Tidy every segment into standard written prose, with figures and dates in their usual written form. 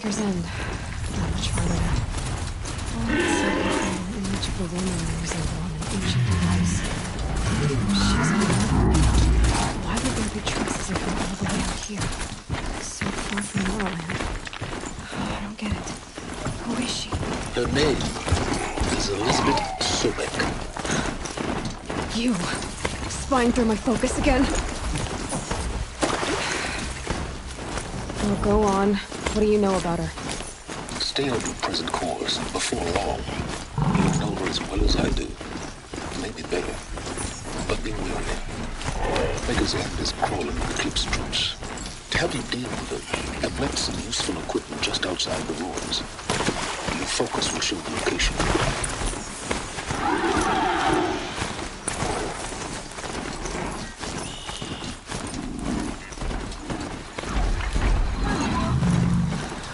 Maker's End. Not much farther now. All the an image of a woman I resemble on an ancient device. She's a mother. Why would there be traces of her all the way out here? So far from Morrowind. I don't get it. Who is she? Her name is Elizabeth Sobek. You! Spying through my focus again? Well, go on. What do you know about her? Stay on your present course. Before long, you'll know her as well as I do. Maybe better. But be wary. Maker's End is crawling with Eclipse troops. To help you deal with them, I've left some useful equipment just outside the ruins. Your focus will show the location.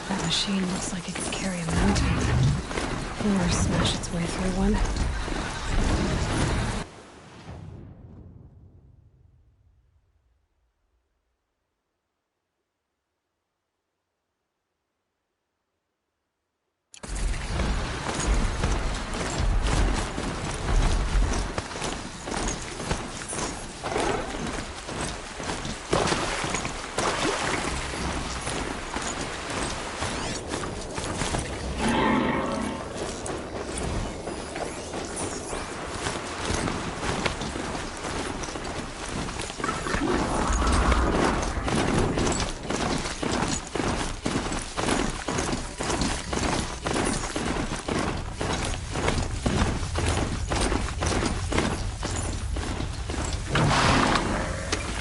That machine looks like it could carry a mountain. Or smash its way through one.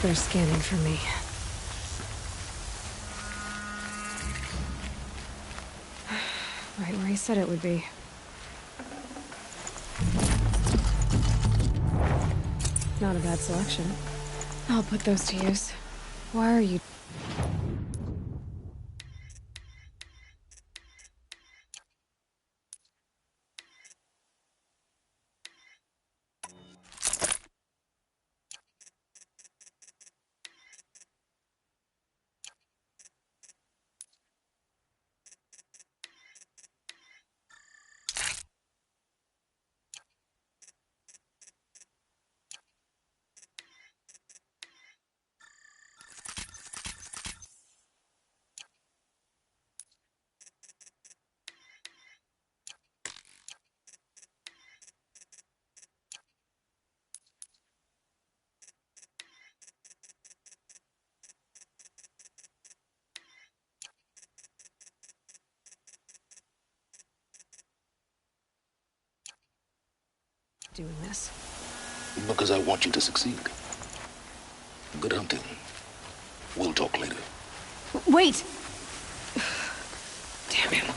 They're scanning for me. Right where he said it would be. Not a bad selection. I'll put those to use. Why are you... doing this? Because I want you to succeed. Good hunting. We'll talk later. Wait! Damn him.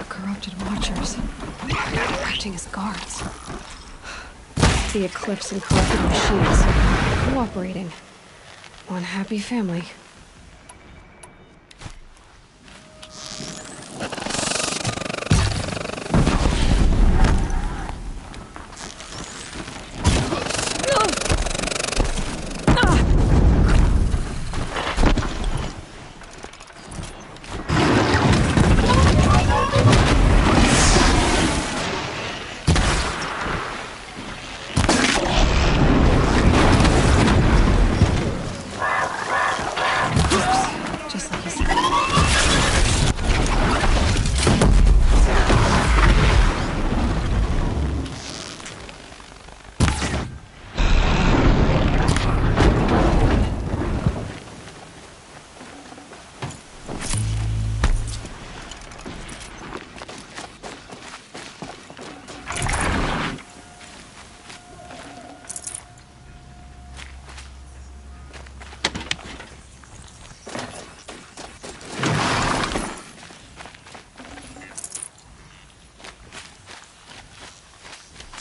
Corrupted watchers. Acting as guards. The Eclipse and corrupted machines. Cooperating. One happy family. Just like you said.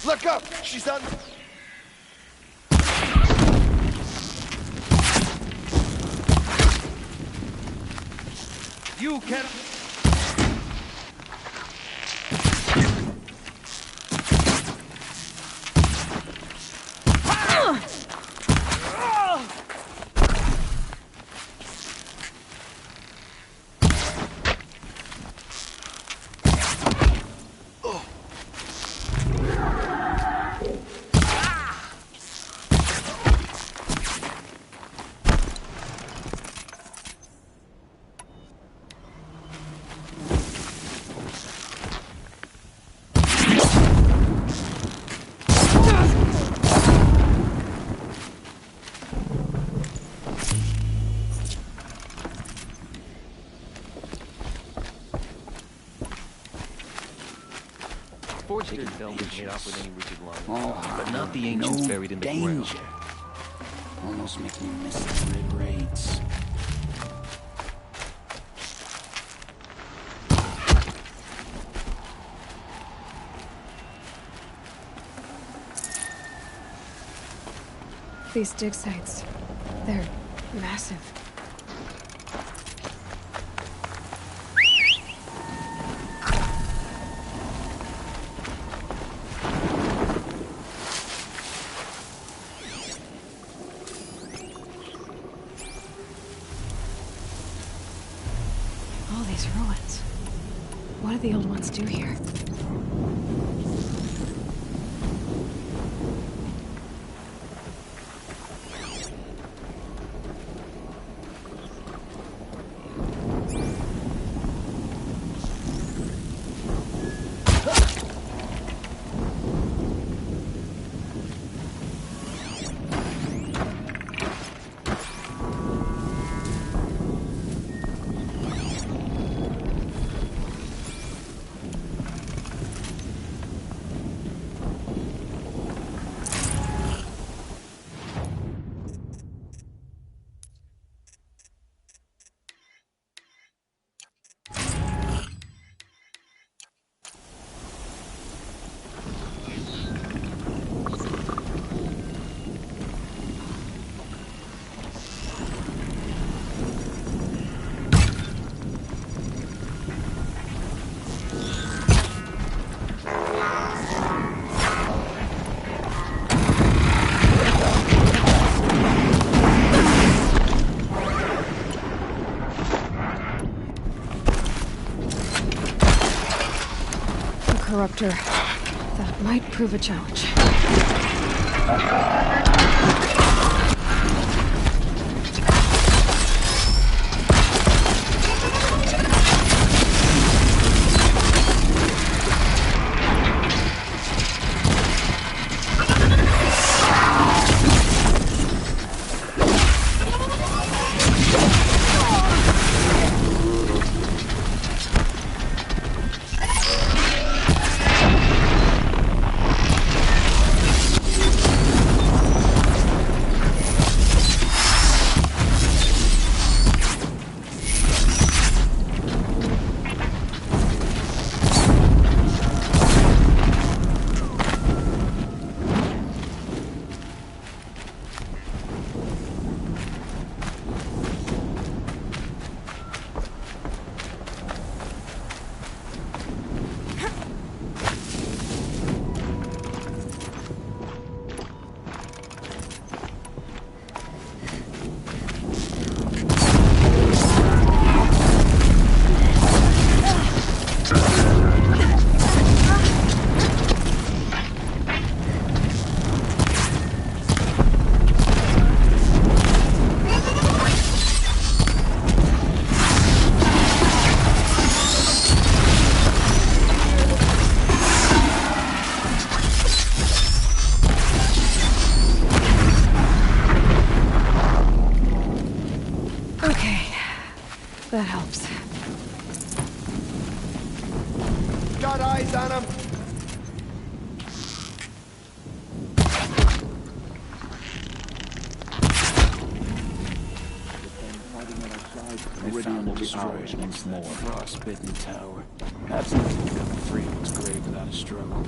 Look up! She's on... You can... Fortunate film was made off with any rigid lung, but not the ancients buried in the ground. Almost make me miss the red raids. These dig sites, they're massive. All these ruins. What did the old ones do here? Corruptor. That might prove a challenge. That helps. Got eyes on him! Found a destroyed once more. Frostbitten tower. Absolutely become free of its grave without a struggle.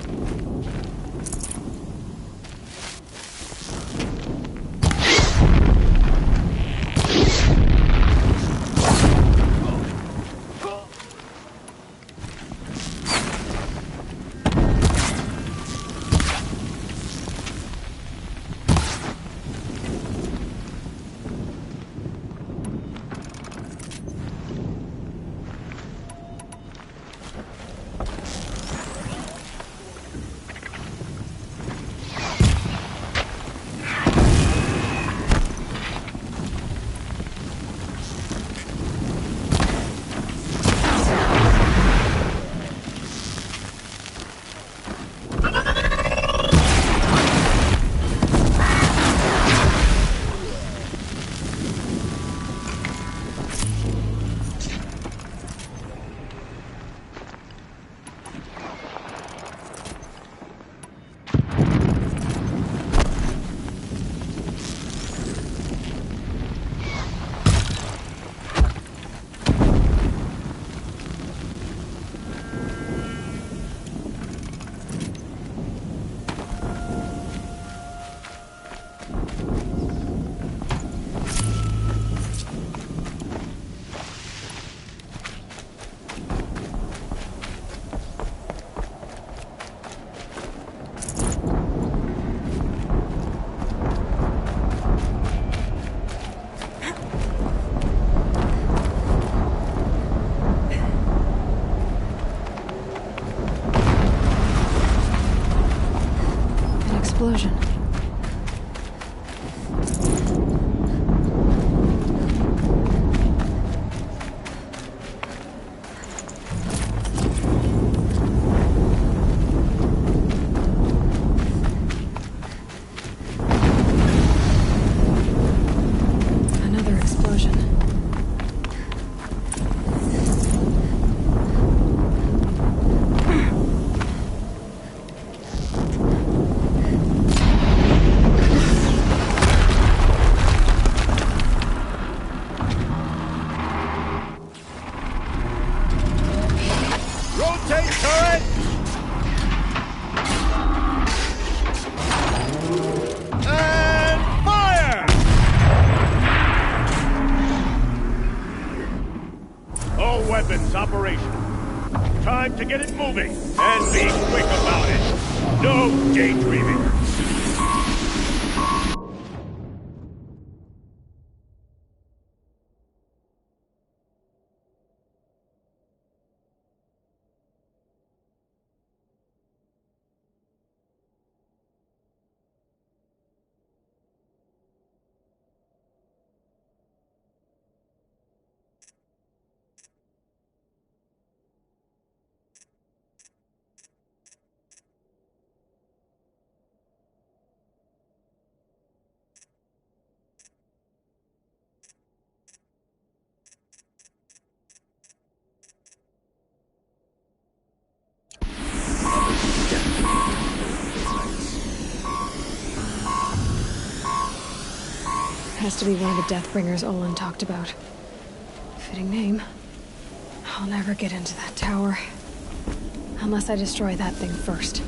weapons operational. Time to get it moving, and be quick about it. No daydreaming. Has to be one of the Deathbringers Olin talked about. Fitting name. I'll never get into that tower. Unless I destroy that thing first.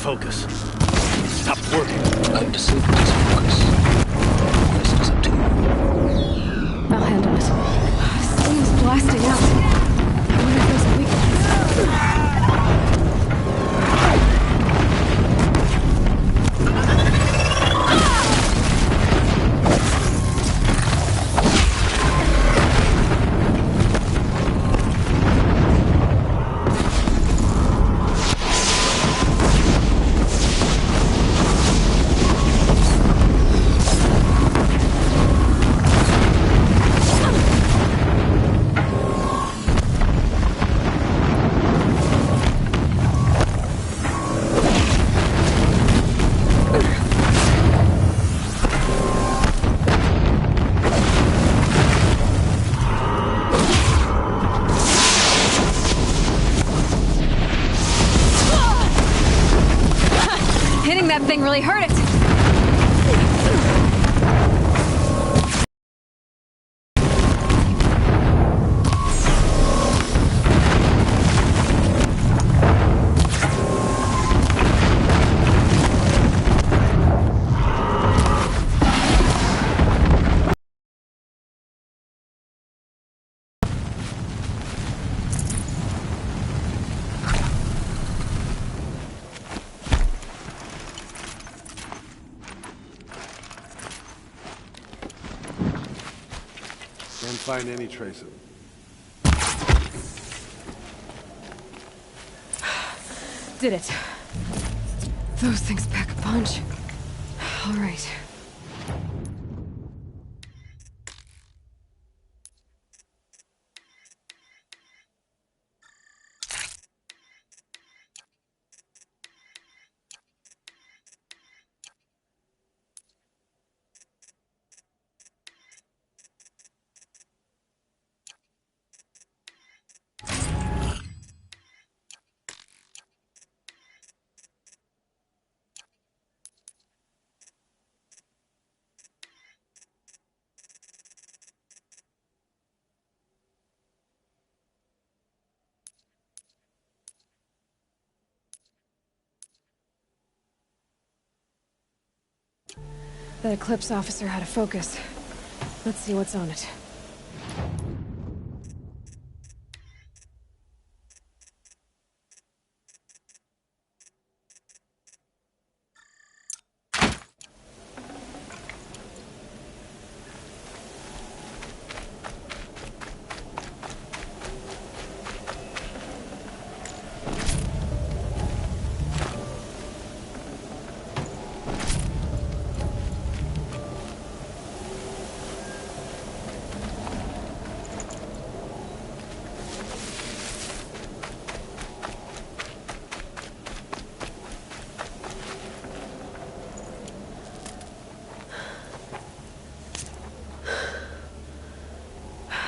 Focus. Stop working. I'm disabled as focus. The rest is up to you. I'll handle it. Steam's blasting out. I wonder if there's a weakness. Hitting that thing really hurt it. Can't find any trace of it. did it. Those things pack a punch. All right. That Eclipse officer had a focus. Let's see what's on it.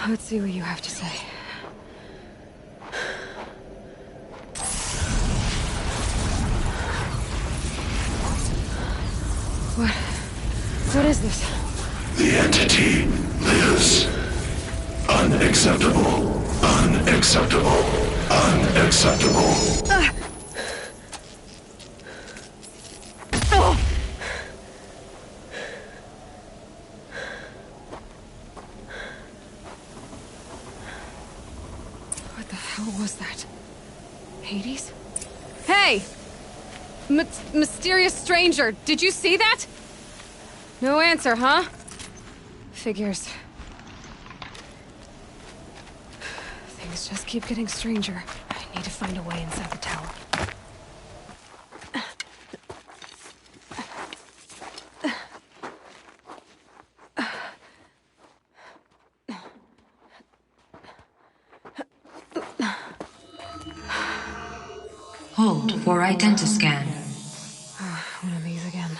Let's see what you have to say. What is this? The entity lives. Unacceptable. Unacceptable. Unacceptable. What the hell was that? Hades? Hey! Mysterious stranger, did you see that? No answer, huh? Figures. Things just keep getting stranger. I need to find a way inside the tower. Hold for identiscan. One of these again.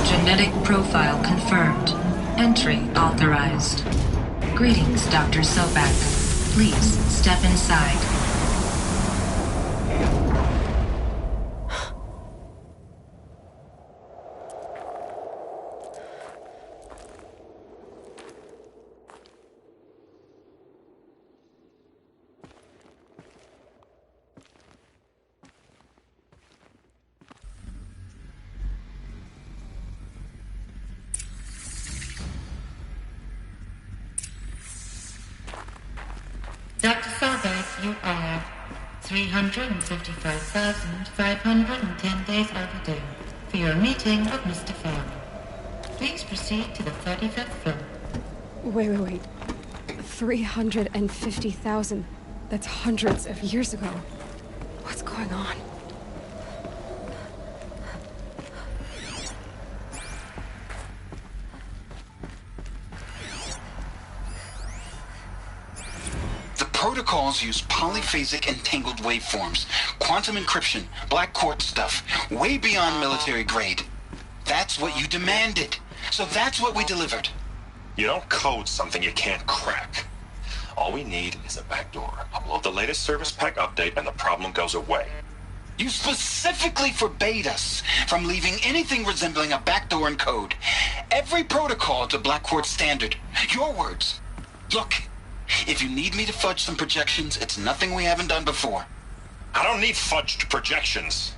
Genetic profile confirmed. Entry authorized. Greetings, Dr. Sobak. Please step inside. Dr. Sobek, you are 355,510 days overdue for your meeting of Mr. Fowler. Please proceed to the 35th floor. Wait. 350,000. That's hundreds of years ago. What's going on? Protocols use polyphasic entangled waveforms, quantum encryption, black quartz stuff, way beyond military grade. That's what you demanded. So that's what we delivered. You don't code something you can't crack. All we need is a backdoor. Upload the latest service pack update and the problem goes away. You specifically forbade us from leaving anything resembling a backdoor in code. Every protocol to black quartz standard. Your words. Look. If you need me to fudge some projections, it's nothing we haven't done before. I don't need fudged projections.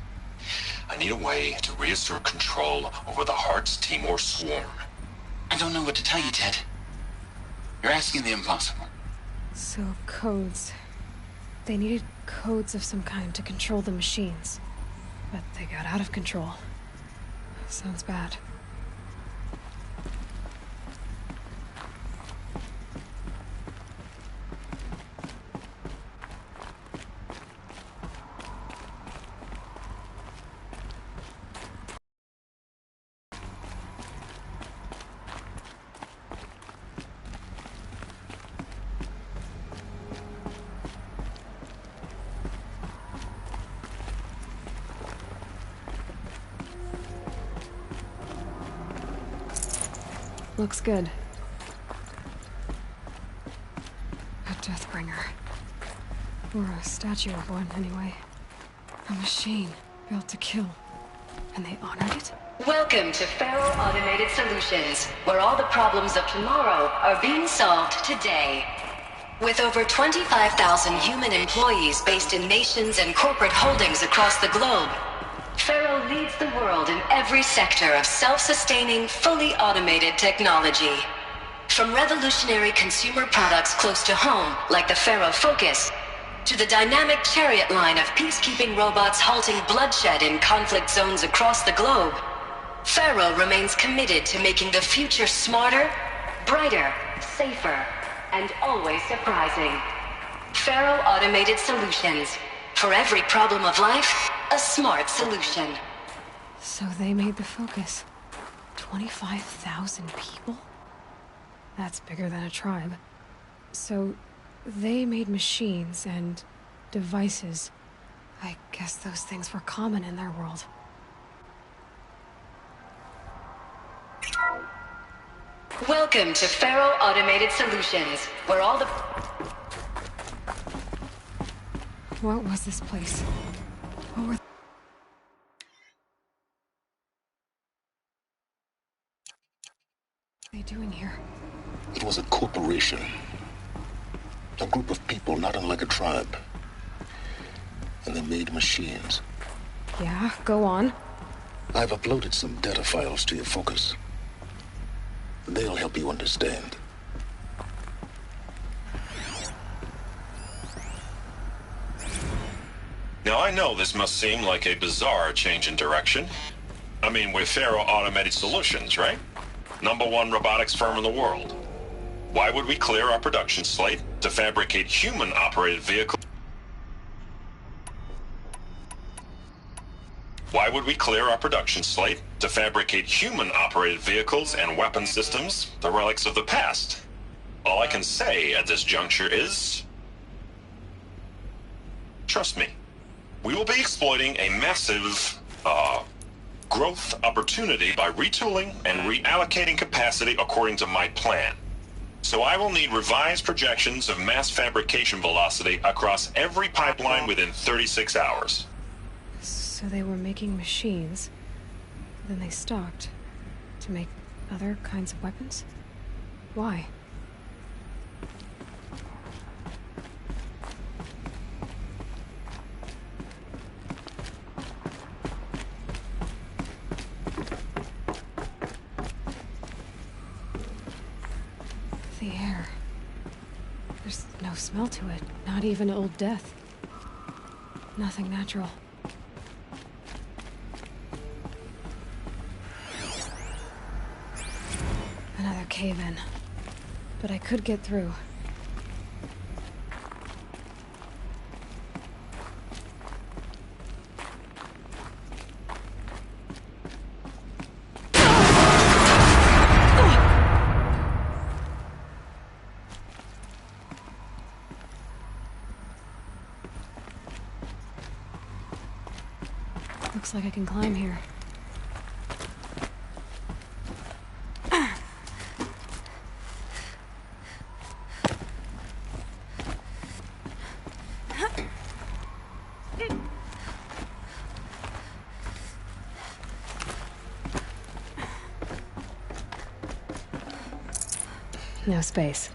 I need a way to reassert control over the Heart's Timor swarm. I don't know what to tell you, Ted. You're asking the impossible. So, codes. They needed codes of some kind to control the machines. But they got out of control. Sounds bad. Looks good. A Deathbringer. Or a statue of one, anyway. A machine built to kill. And they honored it? Welcome to Faro Automated Solutions, where all the problems of tomorrow are being solved today. With over 25,000 human employees based in nations and corporate holdings across the globe, Faro leads the world in every sector of self-sustaining, fully automated technology. From revolutionary consumer products close to home, like the Faro Focus, to the dynamic Chariot line of peacekeeping robots halting bloodshed in conflict zones across the globe, Faro remains committed to making the future smarter, brighter, safer, and always surprising. Faro Automated Solutions. For every problem of life, a smart solution. So they made the Focus. 25,000 people? That's bigger than a tribe. So they made machines and devices. I guess those things were common in their world. Welcome to Faro Automated Solutions, where all the... What was this place? What were they doing here? It was a corporation. A group of people not unlike a tribe. And they made machines. Yeah, go on. I've uploaded some data files to your Focus. They'll help you understand. Now, I know this must seem like a bizarre change in direction. I mean, we're Faro Automated Solutions, right? #1 robotics firm in the world. Why would we clear our production slate to fabricate human-operated vehicles? Why would we clear our production slate to fabricate human-operated vehicles and weapon systems, the relics of the past? All I can say at this juncture is... trust me. We will be exploiting a massive, growth opportunity by retooling and reallocating capacity according to my plan. So I will need revised projections of mass fabrication velocity across every pipeline within 36 hours. So they were making machines, then they stopped to make other kinds of weapons? Why? The air. There's no smell to it, not even old death. Nothing natural. Another cave-in. But I could get through. Looks like I can climb here. No space.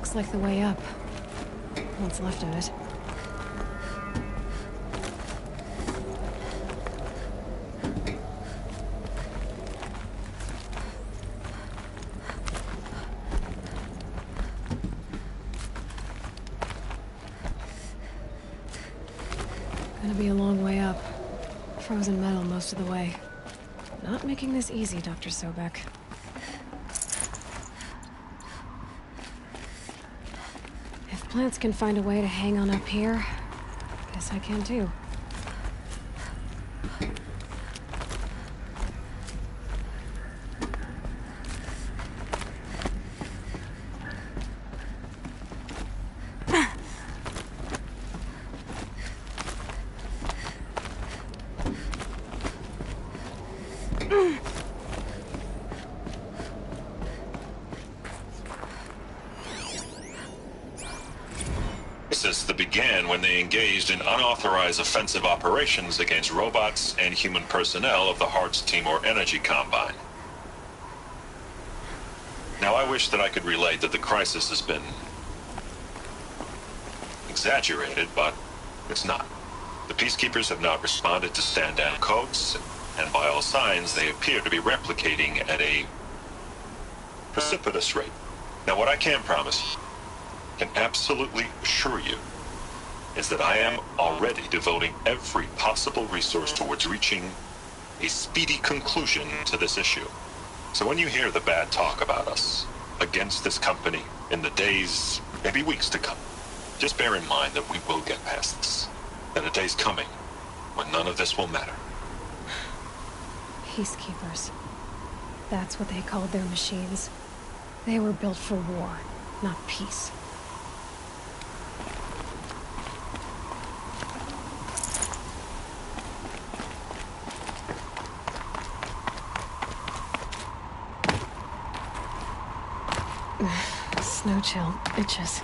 Looks like the way up. What's left of it. Gonna be a long way up. Frozen metal most of the way. Not making this easy, Dr. Sobek. If plants can find a way to hang on up here, guess I can too. That began when they engaged in unauthorized offensive operations against robots and human personnel of the Hearts Timor Energy Combine. Now, I wish that I could relate that the crisis has been exaggerated, but it's not. The Peacekeepers have not responded to stand-down codes, and by all signs, they appear to be replicating at a precipitous rate. Now, what I can promise, can absolutely assure you, is that I am already devoting every possible resource towards reaching a speedy conclusion to this issue. So when you hear the bad talk about us against this company in the days, maybe weeks to come, just bear in mind that we will get past this. That a day's coming when none of this will matter. Peacekeepers. That's what they called their machines. They were built for war, not peace. Snow chill itches.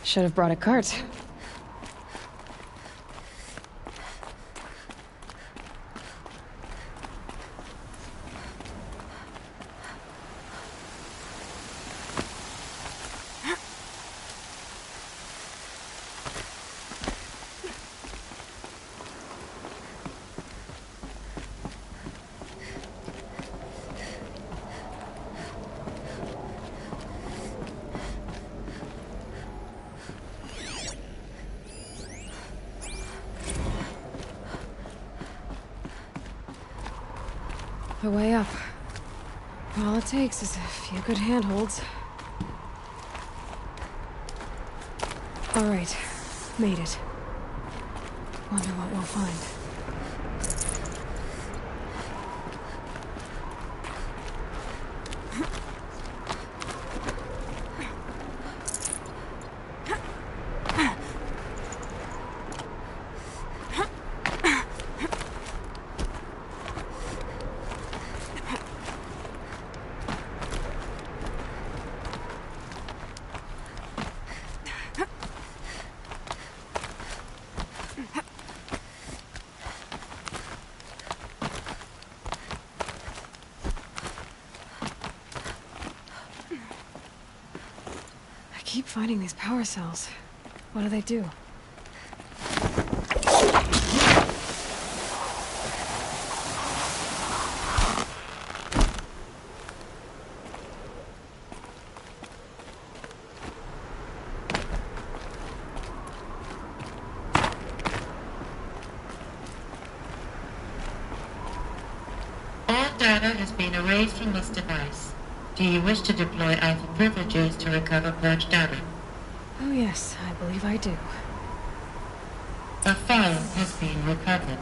Should have brought a cart. The way up. All it takes is a few good handholds. All right, made it. Wonder what we'll find. keep finding these power cells. What do they do? All data has been erased from this device. Do you wish to deploy Alpha privileges to recover purged data? Oh yes, I believe I do. A file has been recovered.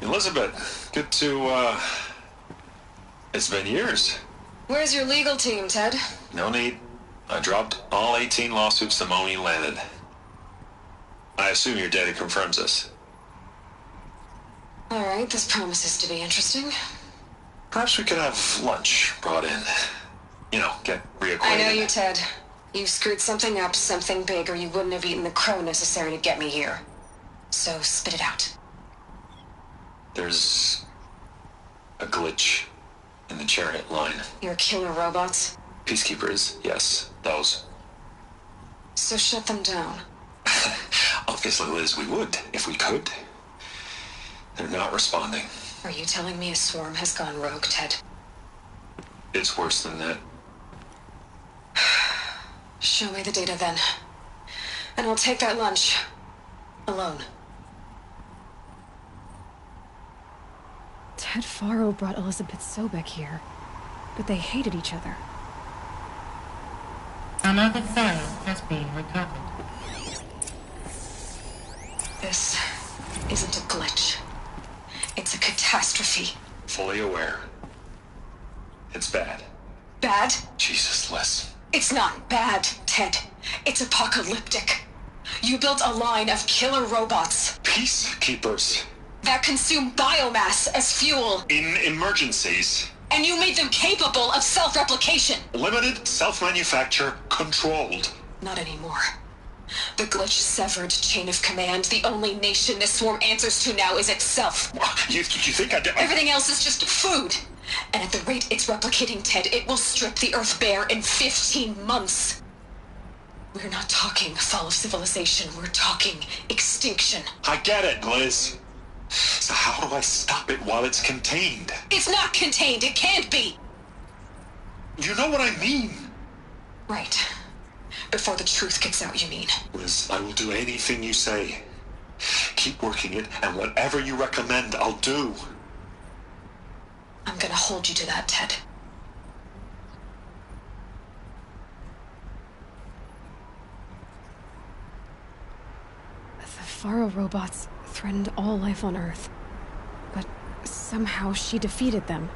Elizabeth, good to, it's been years. Where's your legal team, Ted? No need. I dropped all 18 lawsuits the moment you landed. I assume your data confirms this. All right, this promises to be interesting. Perhaps we could have lunch brought in. You know, get reacquainted. I know you, Ted. You screwed something up, something big, or you wouldn't have eaten the crow necessary to get me here. So spit it out. There's a glitch in the chariot line. Your killer robots? Peacekeepers, yes, those. So shut them down. Obviously, Liz, we would, if we could. They're not responding. Are you telling me a swarm has gone rogue, Ted? It's worse than that. Show me the data then. And I'll take that lunch. Alone. Ted Faro brought Elizabeth Sobek here, but they hated each other. Another file has been recovered. This isn't a glitch. It's a catastrophe. Fully aware. It's bad. Bad? Jesus, Liz. It's not bad, Ted. It's apocalyptic. You built a line of killer robots Peacekeepers. that consume biomass as fuel, In emergencies. and you made them capable of self-replication. Limited, self-manufacture, controlled. Not anymore. The glitch severed chain of command. The only nation this swarm answers to now is itself. You think I did? Everything else is just food. And at the rate it's replicating, Ted, it will strip the Earth bare in 15 months. We're not talking fall of civilization. We're talking extinction. I get it, Liz. So how do I stop it while it's contained? It's not contained. It can't be. You know what I mean? Right. Before the truth gets out, you mean? Liz, I will do anything you say. Keep working it, and whatever you recommend, I'll do. I'm gonna hold you to that, Ted. The Faro robots threatened all life on Earth, but somehow she defeated them.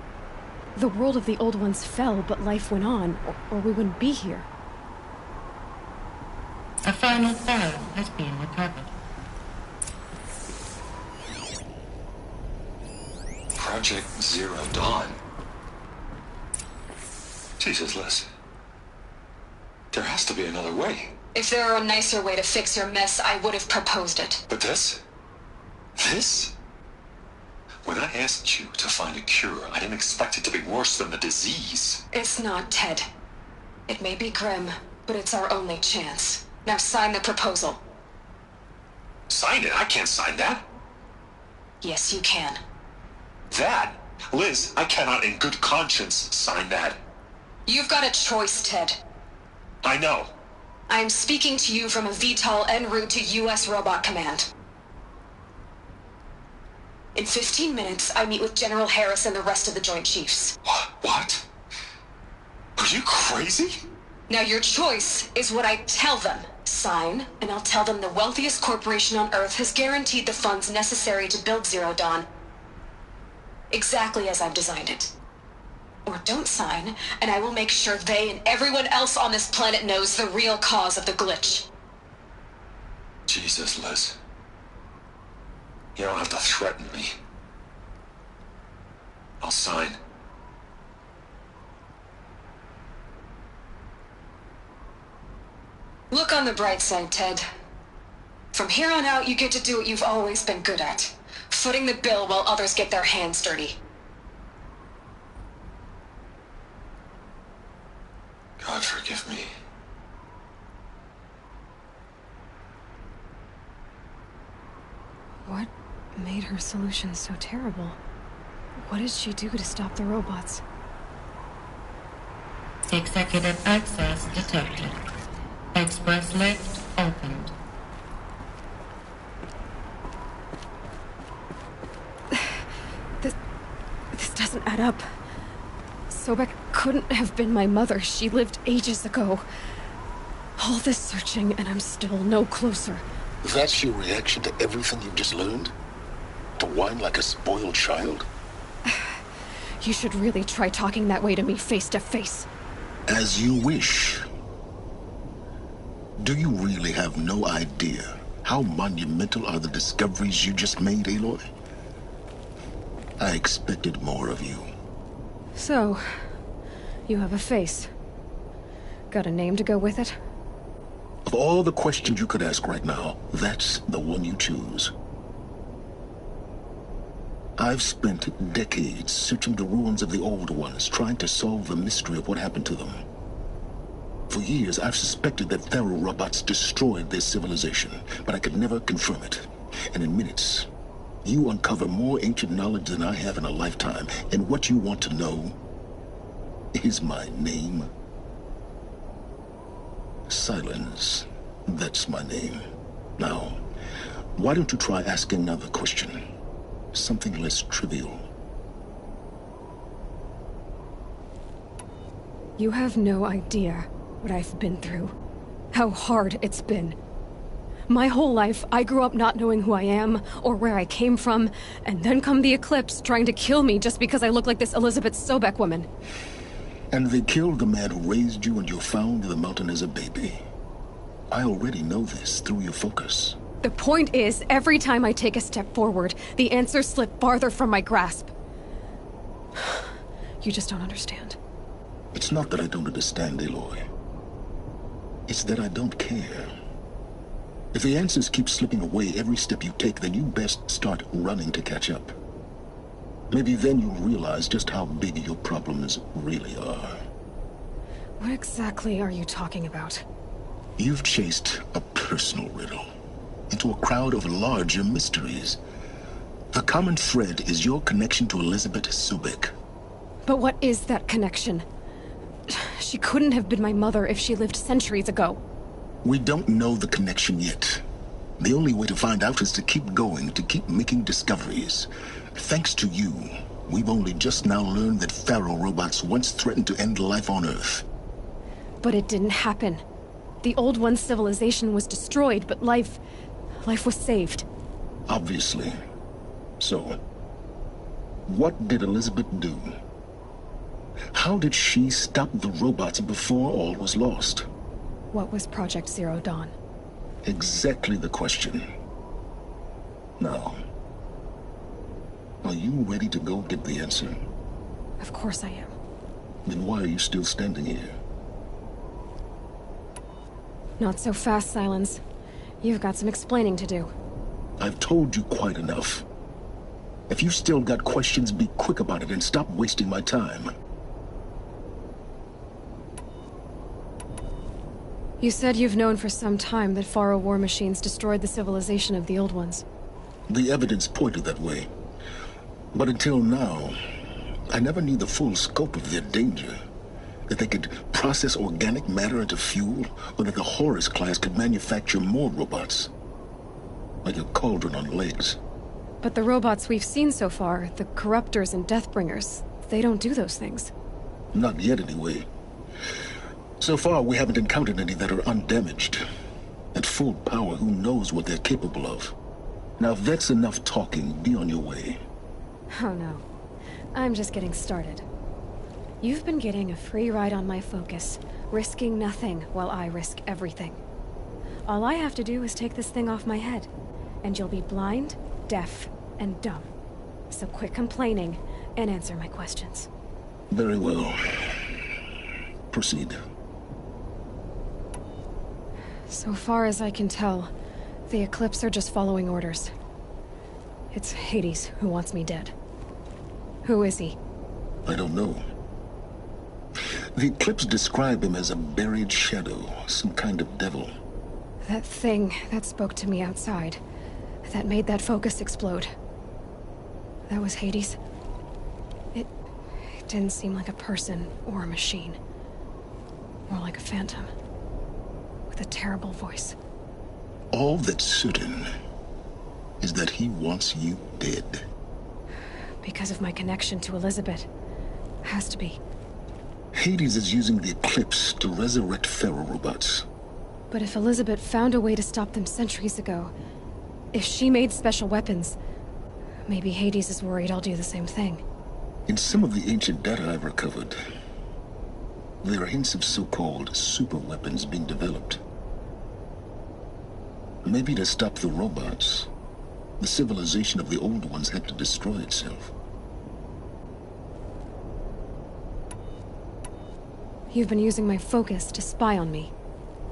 The world of the old ones fell, but life went on, or we wouldn't be here. A final file has been recovered. Project Zero Dawn. Jesus, Liz. There has to be another way. If there were a nicer way to fix your mess, I would have proposed it. But this? This? When I asked you to find a cure, I didn't expect it to be worse than the disease. It's not, Ted. It may be grim, but it's our only chance. Now sign the proposal. Sign it? I can't sign that. Yes, you can. That? Liz, I cannot in good conscience sign that. You've got a choice, Ted. I know. I am speaking to you from a VTOL en route to U.S. Robot Command. In 15 minutes, I meet with General Harris and the rest of the Joint Chiefs. What? Are you crazy? Now your choice is what I tell them. Sign, and I'll tell them the wealthiest corporation on Earth has guaranteed the funds necessary to build Zero Dawn. Exactly as I've designed it. Or don't sign, and I will make sure they and everyone else on this planet knows the real cause of the glitch. Jesus, Liz. You don't have to threaten me. I'll sign. Look on the bright side, Ted. From here on out, you get to do what you've always been good at. Footing the bill while others get their hands dirty. God forgive me. What made her solution so terrible? What did she do to stop the robots? Executive access detected. Express lift opened. This doesn't add up. Sobek couldn't have been my mother. She lived ages ago. All this searching, and I'm still no closer. That's your reaction to everything you've just learned? To whine like a spoiled child? You should really try talking that way to me face to face. As you wish. Do you really have no idea how monumental are the discoveries you just made, Aloy? I expected more of you. So, you have a face. Got a name to go with it? Of all the questions you could ask right now, that's the one you choose. I've spent decades searching the ruins of the old ones, trying to solve the mystery of what happened to them. For years, I've suspected that Thero robots destroyed their civilization, but I could never confirm it. And in minutes, you uncover more ancient knowledge than I have in a lifetime, and what you want to know is my name. Silence. That's my name. Now, why don't you try asking another question? Something less trivial. You have no idea what I've been through. How hard it's been. My whole life, I grew up not knowing who I am, or where I came from, and then come the Eclipse trying to kill me just because I look like this Elizabeth Sobek woman. And they killed the man who raised you and you found the mountain as a baby. I already know this through your focus. The point is, every time I take a step forward, the answers slip farther from my grasp. You just don't understand. It's not that I don't understand, Aloy. It's that I don't care. If the answers keep slipping away every step you take, then you best start running to catch up. Maybe then you'll realize just how big your problems really are. What exactly are you talking about? You've chased a personal riddle into a crowd of larger mysteries. The common thread is your connection to Elizabeth Sobek. But what is that connection? She couldn't have been my mother if she lived centuries ago. We don't know the connection yet. The only way to find out is to keep going, to keep making discoveries. Thanks to you, we've only just now learned that Thero robots once threatened to end life on Earth. But it didn't happen. The old one's civilization was destroyed, but life was saved. Obviously. So, what did Elizabeth do? How did she stop the robots before all was lost? What was Project Zero Dawn? Exactly the question. Now, are you ready to go get the answer? Of course I am. Then why are you still standing here? Not so fast, Silence. You've got some explaining to do. I've told you quite enough. If you've still got questions, be quick about it and stop wasting my time. You said you've known for some time that Faro war machines destroyed the civilization of the old ones. The evidence pointed that way. But until now, I never knew the full scope of their danger. That they could process organic matter into fuel, or that the Horus class could manufacture more robots. Like a cauldron on legs. But the robots we've seen so far, the Corruptors and Deathbringers, they don't do those things. Not yet, anyway. So far, we haven't encountered any that are undamaged. At full power, who knows what they're capable of? Now, if that's enough talking, be on your way. Oh no. I'm just getting started. You've been getting a free ride on my focus, risking nothing while I risk everything. All I have to do is take this thing off my head, and you'll be blind, deaf, and dumb. So quit complaining and answer my questions. Very well. Proceed. So far as I can tell, The Eclipse are just following orders. It's Hades who wants me dead. Who is he? I don't know. The Eclipse describe him as a buried shadow, some kind of devil. That thing that spoke to me outside, that made that focus explode. That was Hades. It didn't seem like a person or a machine. More like a phantom. With a terrible voice. All that's certain is that he wants you dead. Because of my connection to Elizabeth. Has to be. Hades is using the Eclipse to resurrect Pharaoh robots. But if Elizabeth found a way to stop them centuries ago, if she made special weapons, maybe Hades is worried I'll do the same thing. In some of the ancient data I've recovered, there are hints of so-called super weapons being developed. Maybe to stop the robots, the civilization of the old ones had to destroy itself. You've been using my focus to spy on me.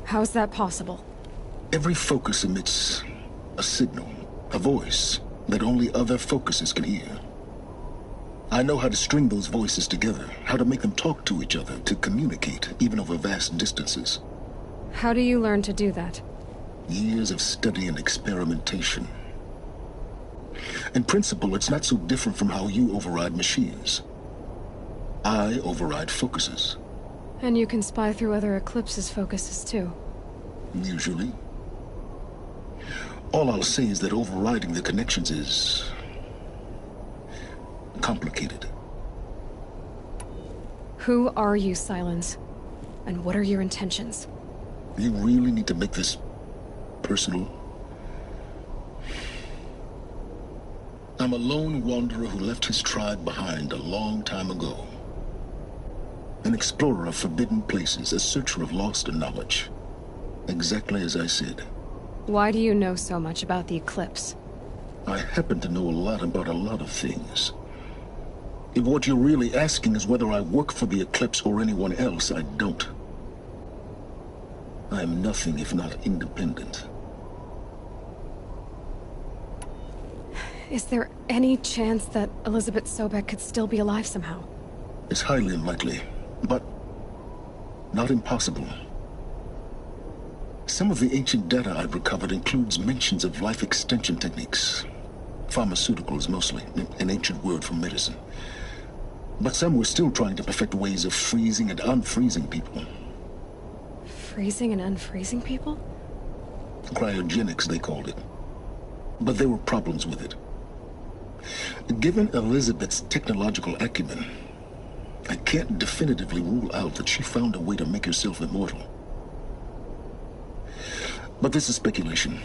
How's that possible? Every focus emits a signal, a voice, that only other focuses can hear. I know how to string those voices together, how to make them talk to each other, to communicate, even over vast distances. How do you learn to do that? Years of study and experimentation. In principle, it's not so different from how you override machines. I override focuses. And you can spy through other Eclipse's focuses too. Usually. All I'll say is that overriding the connections is complicated. Who are you, Silence? And what are your intentions? You really need to make this personal? I'm a lone wanderer who left his tribe behind a long time ago. An explorer of forbidden places, a searcher of lost knowledge. Exactly as I said. Why do you know so much about the Eclipse? I happen to know a lot about a lot of things. If what you're really asking is whether I work for the Eclipse or anyone else, I don't. I am nothing if not independent. Is there any chance that Elizabeth Sobek could still be alive somehow? It's highly unlikely, but not impossible. Some of the ancient data I've recovered includes mentions of life extension techniques. Pharmaceuticals, mostly, an ancient word for medicine. But some were still trying to perfect ways of freezing and unfreezing people. Freezing and unfreezing people? Cryogenics, they called it. But there were problems with it. Given Elizabeth's technological acumen, I can't definitively rule out that she found a way to make herself immortal. But this is speculation.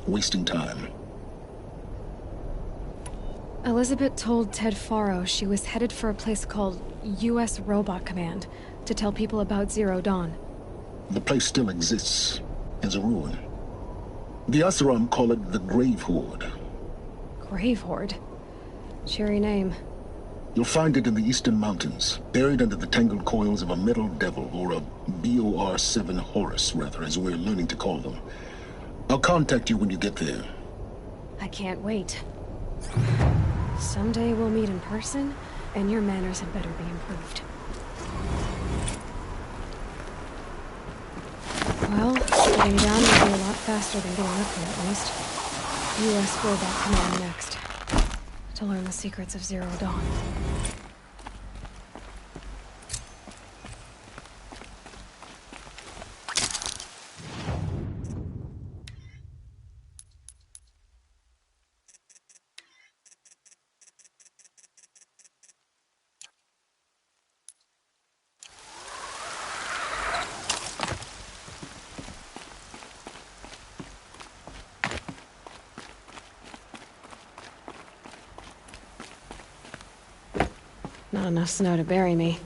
Wasting time. Elizabeth told Ted Faro she was headed for a place called U.S. Robot Command to tell people about Zero Dawn. The place still exists, as a ruin. The Asaram call it the Grave Horde. Grave Horde? Cheery name. You'll find it in the Eastern Mountains, buried under the tangled coils of a metal devil, or a BOR-7 Horus, rather, as we're learning to call them. I'll contact you when you get there. I can't wait. Someday we'll meet in person, and your manners had better be improved. Well, getting down will be a lot faster than getting up here, at least. U.S. Robot Command next. To learn the secrets of Zero Dawn. Not enough snow to bury me.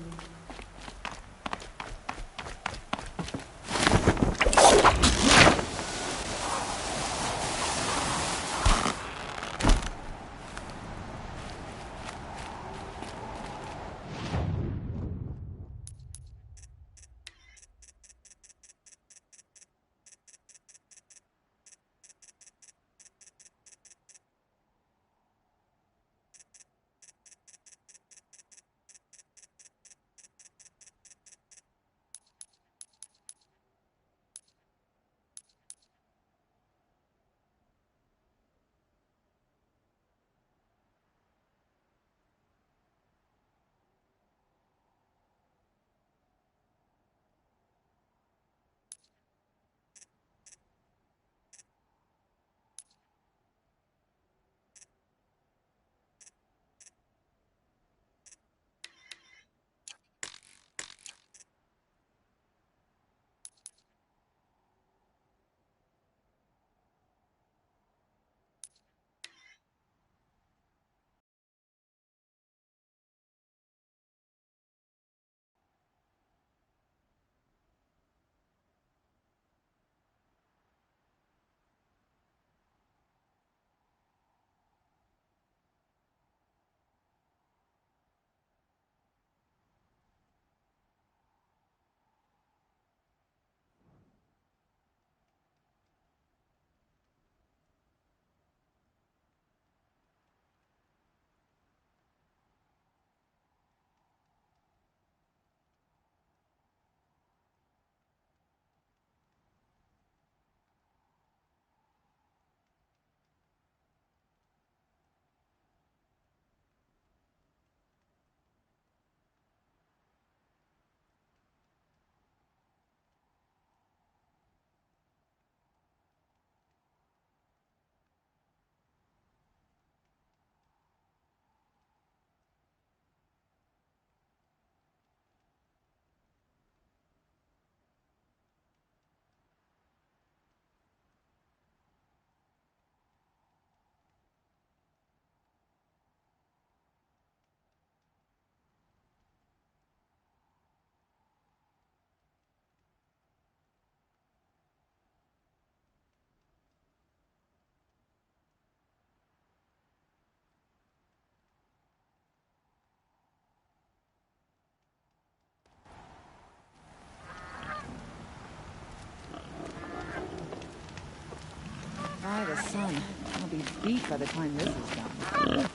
sun. I'll be beat by the time this is done.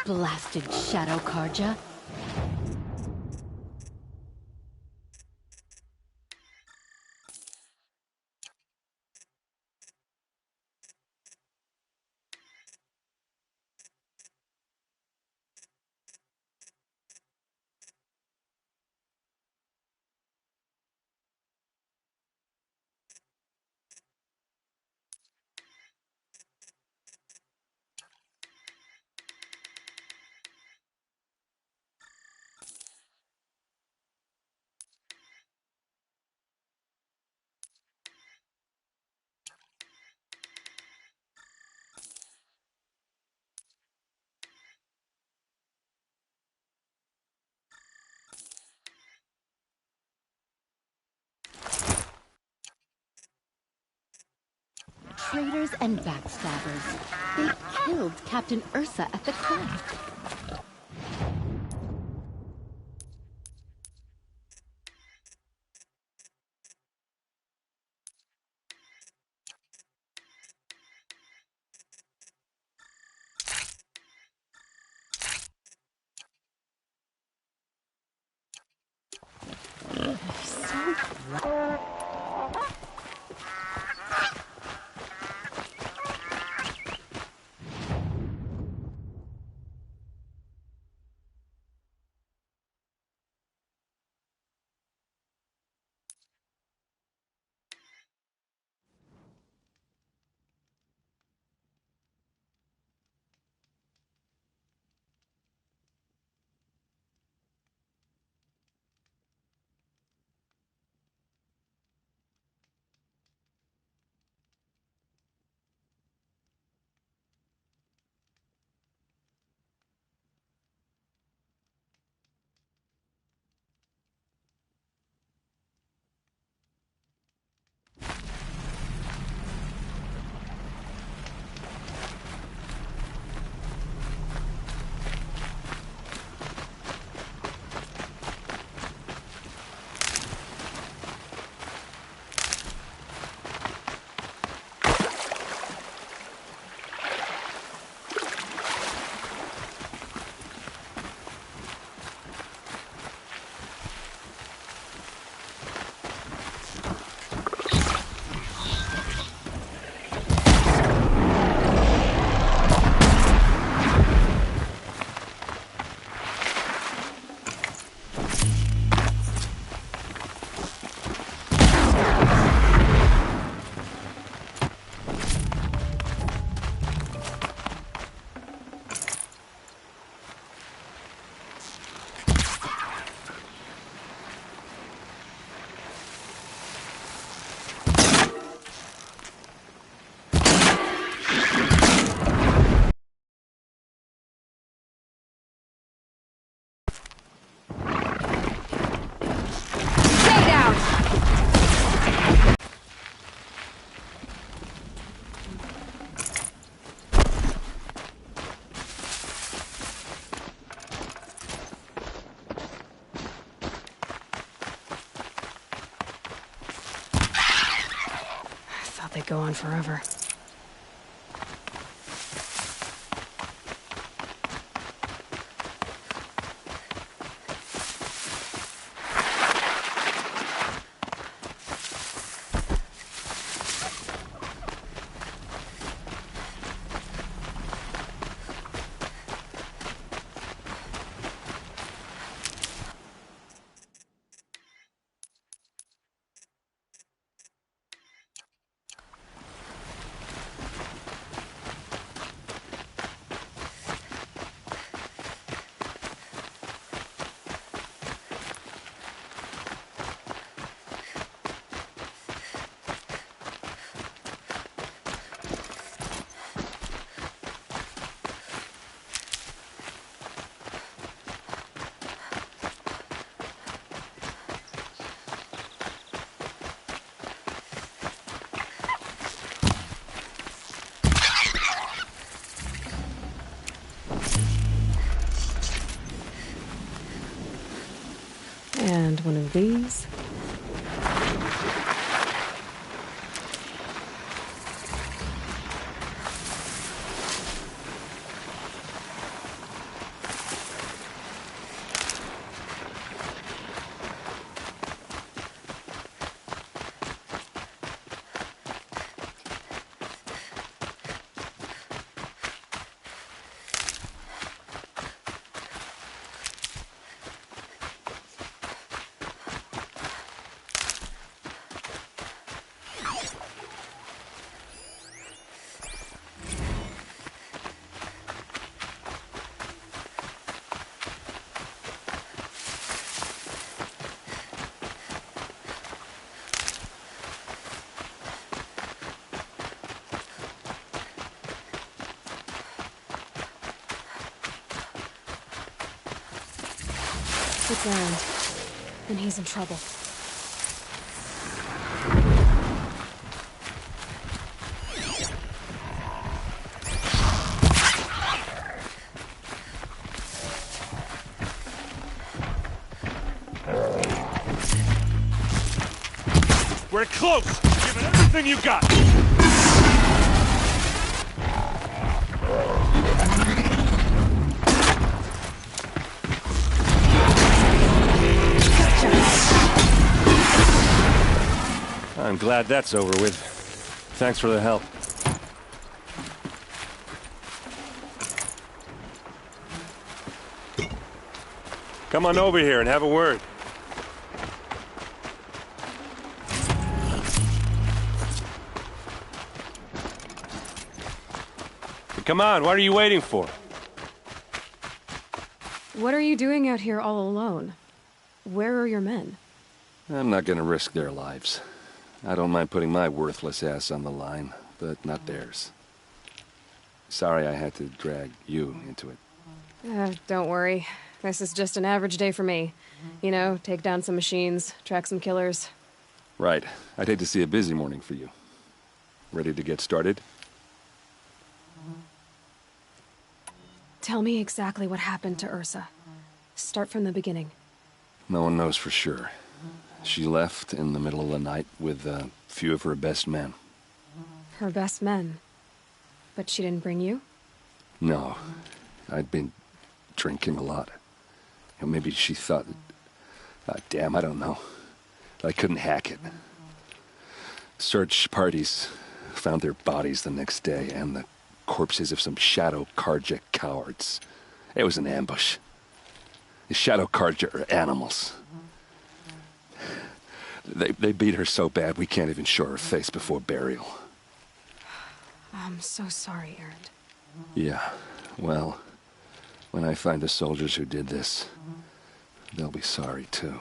Blasted Shadow Karja. Traitors and backstabbers. They killed Captain Ursa at the club. they go on forever. And one of these. It's Aaron, and he's in trouble. We're close! Give it everything you got! I'm glad that's over with. Thanks for the help. Come on over here and have a word. Come on, what are you waiting for? What are you doing out here all alone? Where are your men? I'm not gonna risk their lives. I don't mind putting my worthless ass on the line, but not theirs. Sorry I had to drag you into it. Don't worry. This is just an average day for me. You know, take down some machines, track some killers. Right. I'd hate to see a busy morning for you. Ready to get started? Tell me exactly what happened to Ursa. Start from the beginning. No one knows for sure. She left in the middle of the night with a few of her best men. Her best men? But she didn't bring you? No. I'd been drinking a lot. Maybe she thought... damn, I don't know. I couldn't hack it. Search parties found their bodies the next day, and the corpses of some Shadow Karja cowards. It was an ambush. The Shadow Karja are animals. They beat her so bad we can't even show her face before burial. I'm so sorry, Aaron. Yeah, well, when I find the soldiers who did this, they'll be sorry too.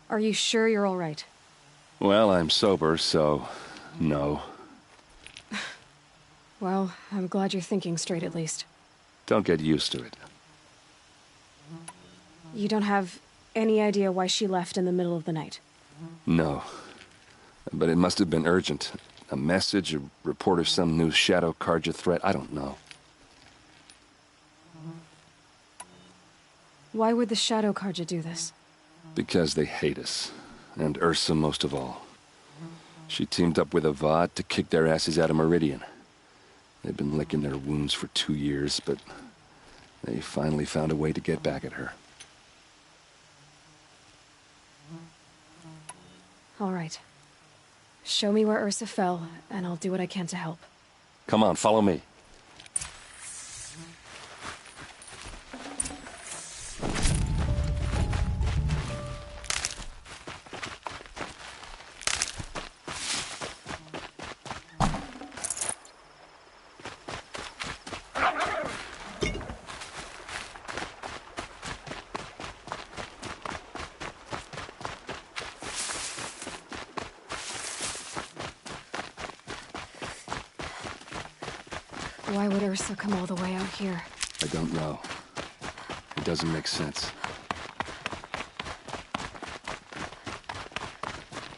Are you sure you're all right? Well, I'm sober, so no. Well, I'm glad you're thinking straight at least. Don't get used to it. You don't have any idea why she left in the middle of the night? No. But it must have been urgent. A message, a report of some new Shadow Karja threat, I don't know. Why would the Shadow Karja do this? Because they hate us. And Ursa most of all. She teamed up with Avad to kick their asses out of Meridian. They've been licking their wounds for 2 years, but they finally found a way to get back at her. All right. Show me where Ursa fell, and I'll do what I can to help. Come on, follow me. Why would Ursa come all the way out here? I don't know. It doesn't make sense.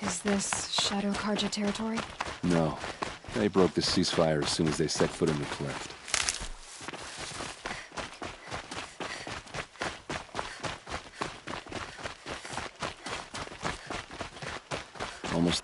Is this Shadow Karja territory? No. They broke the ceasefire as soon as they set foot in the cleft. Almost.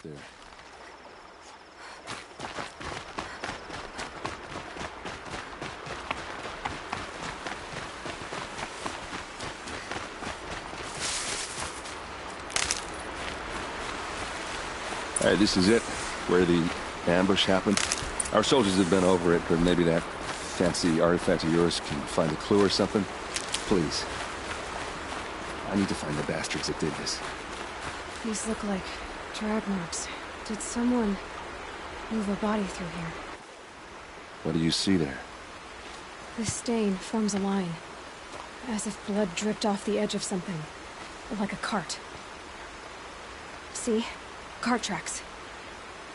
There. All right, this is it, where the ambush happened. Our soldiers have been over it, but maybe that fancy artifact of yours can find a clue or something. Please. I need to find the bastards that did this. These look like drag marks. Did someone move a body through here? What do you see there? This stain forms a line, as if blood dripped off the edge of something, like a cart. See? Cart tracks.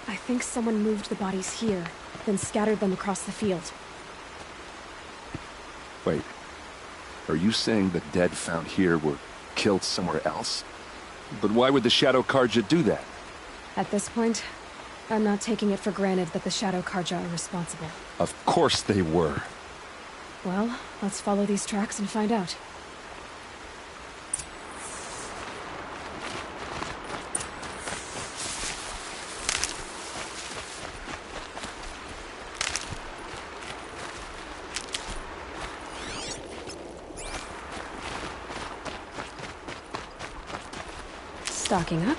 I think someone moved the bodies here, then scattered them across the field. Wait. Are you saying the dead found here were killed somewhere else? But why would the Shadow Karja do that? At this point, I'm not taking it for granted that the Shadow Karja are responsible. Of course they were. Well, let's follow these tracks and find out. Stocking up.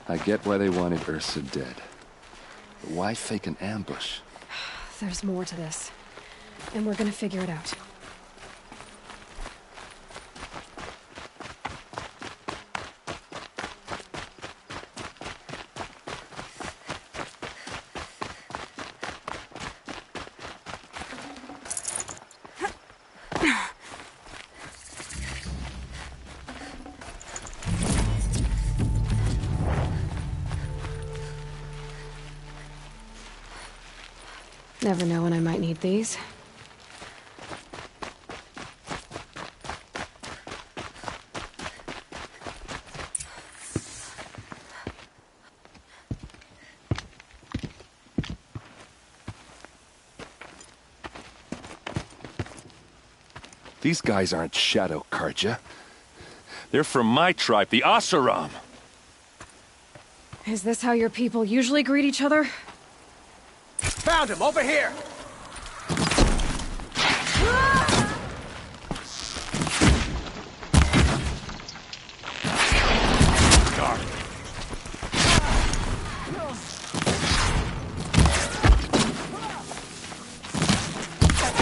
I get why they wanted Ursa dead. But why fake an ambush? There's more to this, and we're gonna figure it out. Never know when I might need these. These guys aren't Shadow Karja. They're from my tribe, the Oseram. Is this how your people usually greet each other? Found him, over here!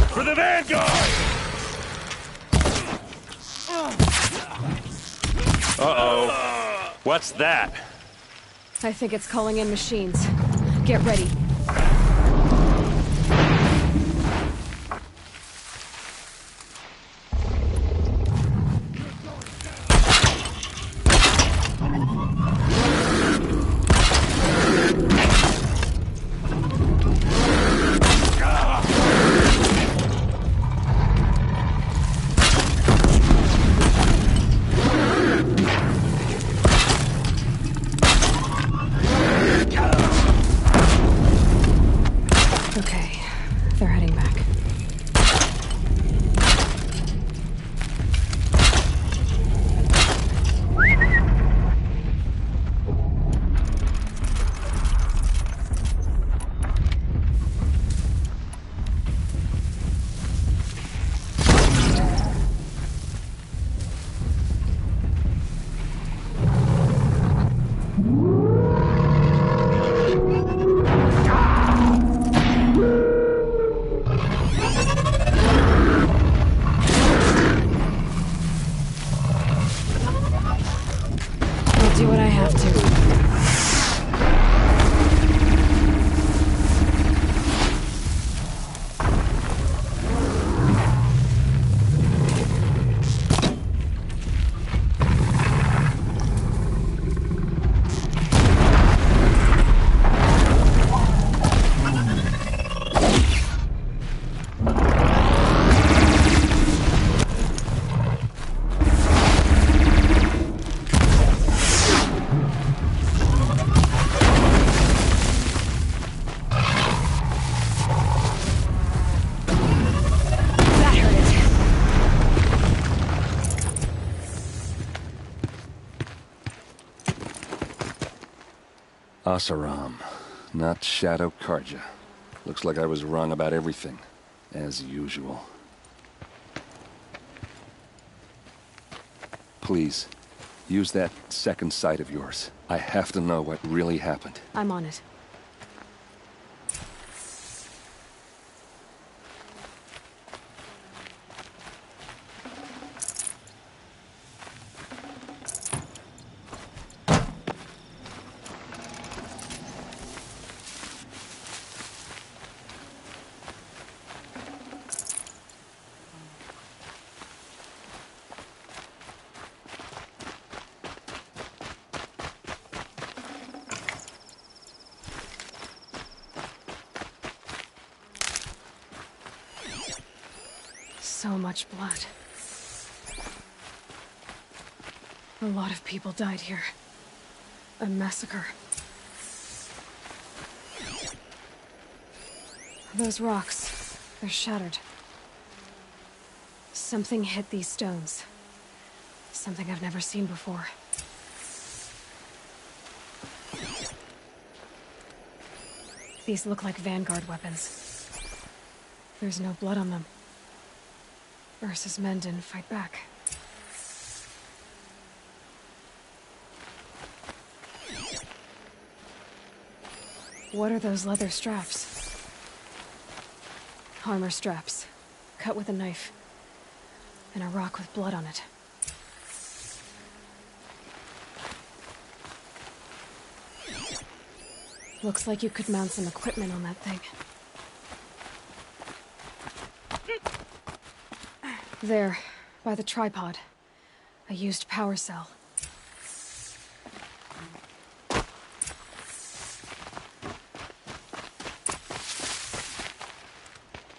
For the Vanguard! Uh-oh. What's that? I think it's calling in machines. Get ready. Do what I have to. Oseram, not Shadow Karja. Looks like I was wrong about everything, as usual. Please, use that second sight of yours. I have to know what really happened. I'm on it. So much blood. A lot of people died here. A massacre. Those rocks, they're shattered. Something hit these stones. Something I've never seen before. These look like Vanguard weapons. There's no blood on them. Ursa's men didn't fight back. What are those leather straps? Armor straps, cut with a knife, and a rock with blood on it. Looks like you could mount some equipment on that thing. There, by the tripod. A used power cell.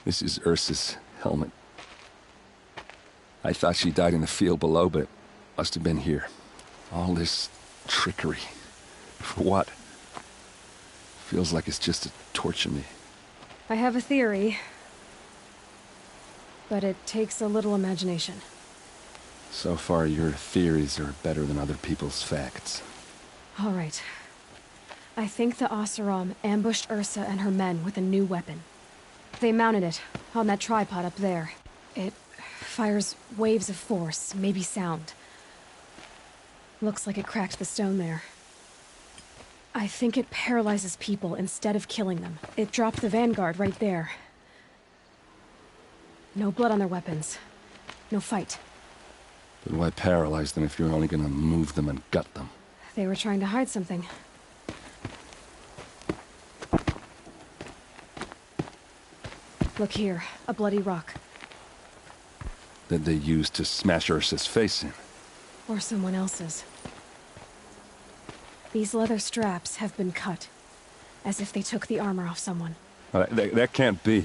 This is Ursa's helmet. I thought she died in the field below, but it must have been here. All this trickery. For what? Feels like it's just to torture me. I have a theory. but it takes a little imagination. So far, your theories are better than other people's facts. All right. I think the Oseram ambushed Ursa and her men with a new weapon. They mounted it on that tripod up there. It fires waves of force, maybe sound. Looks like it cracked the stone there. I think it paralyzes people instead of killing them. It dropped the vanguard right there. No blood on their weapons. No fight. But why paralyze them if you're only gonna move them and gut them? They were trying to hide something. Look here, a bloody rock. That they used to smash Ursa's face in. Or someone else's. These leather straps have been cut, as if they took the armor off someone. That can't be.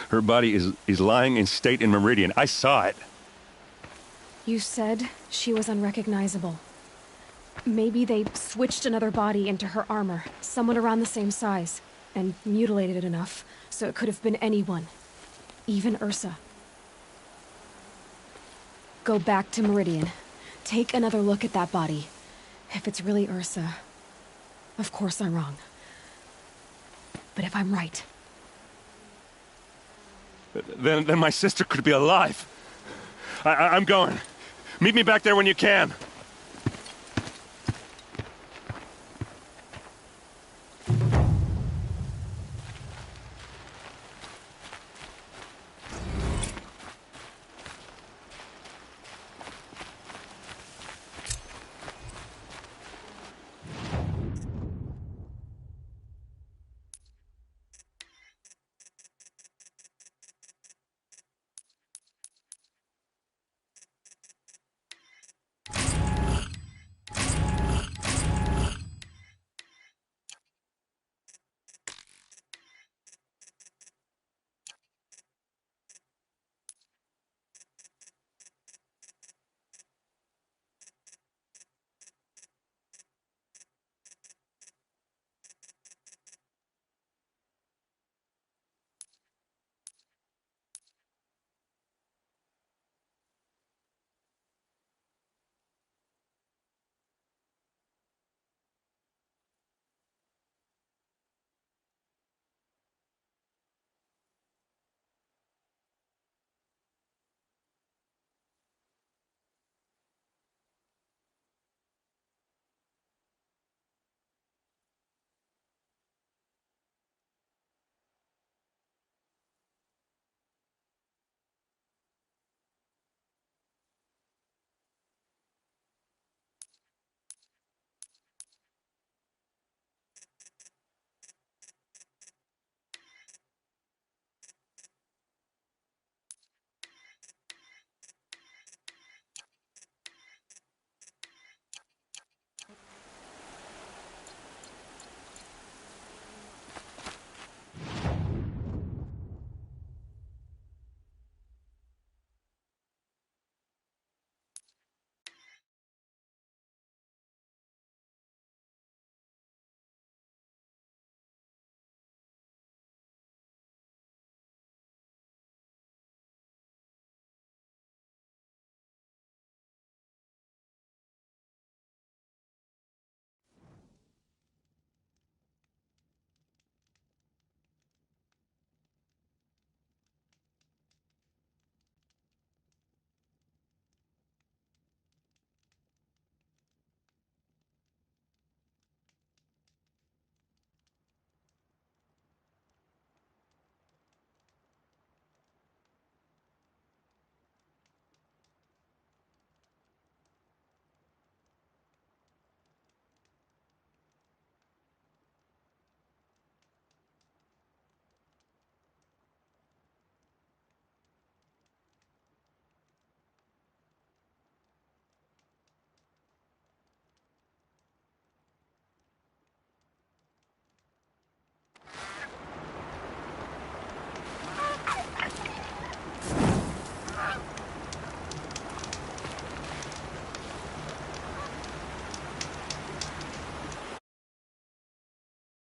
Her body is lying in state in Meridian. I saw it. You said she was unrecognizable. Maybe they switched another body into her armor, someone around the same size, and mutilated it enough, so it could have been anyone. Even Ursa. Go back to Meridian. Take another look at that body. If it's really Ursa, of course I'm wrong. But if I'm right... Then my sister could be alive. I'm going. Meet me back there when you can.